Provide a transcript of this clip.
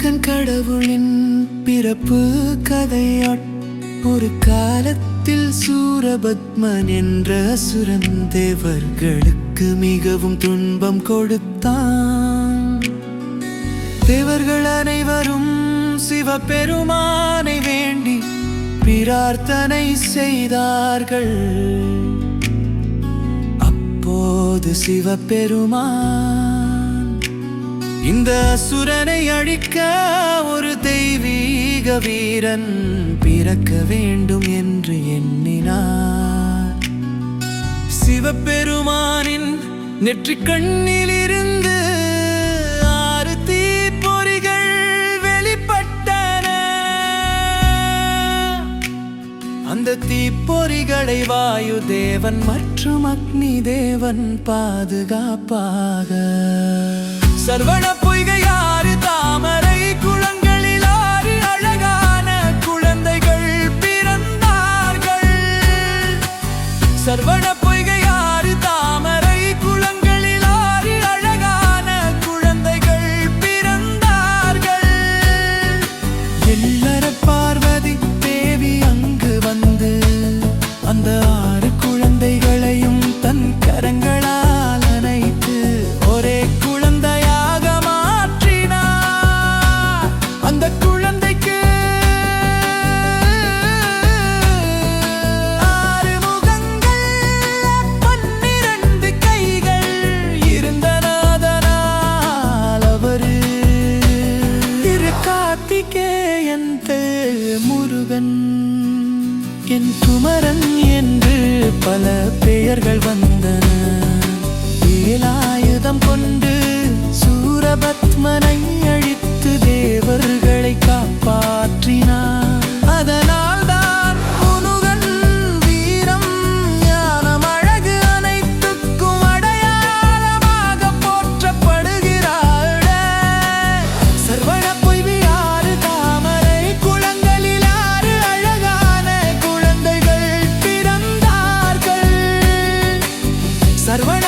முருகன் கடவுளின் பிறப்பு கதையாட் ஒரு காலத்தில் சூரபத்மன் என்ற அசுரன் தேவர்களுக்கு மிகவும் துன்பம் கொடுத்தான். தேவர்கள் அனைவரும் சிவபெருமானை வேண்டி பிரார்த்தனை செய்தார்கள். அப்போது சிவபெருமான் இந்த அசுரனை அழிக்க ஒரு தெய்வீக வீரன் பிறக்க வேண்டும் என்று எண்ணினார். சிவபெருமானின் நெற்றிக் கண்ணிலிருந்து 6 தீப்பொறிகள் வெளிப்பட்டன. அந்த தீப்பொறிகளை வாயு தேவன் மற்றும் அக்னி தேவன் பாதுகாப்பாக சரவண பொய்கை 6 தாமரை குளங்களில் 6 அழகான குழந்தைகள் பிறந்தார்கள். சரவண பொய்கை 6 தாமரை குளங்களில் 6 அழகான குழந்தைகள் பிறந்தார்கள். எல்லர பார்வதி தேவி அங்கு வந்து அந்த 6 குழந்தைகளையும் தன் கரங்களால் அணைத்து ஒரே குழந்தையாக மாற்றினார். அந்த குழந்தைக்கு 6 முகங்கள் 12 கைகள் இருந்தனாதனால் அவரு கார்த்திகேயன் முருகன் என் குமரன் என்று பல பெயர்கள் வந்தன. வேலாயுதம் கொண்டு சூரபத்மனை அழித்து தேவர்களை காப்பாற்றினார். அதனால் தான் முருகன் வீரம் ஞானம் அழகு அனைத்துக்கும் அடையாளமாக போற்றப்படுகிறார். சரவண பொய்கை 6 தாமரை குளங்களில் 6 அழகான குழந்தைகள் பிறந்தார்கள். சரவண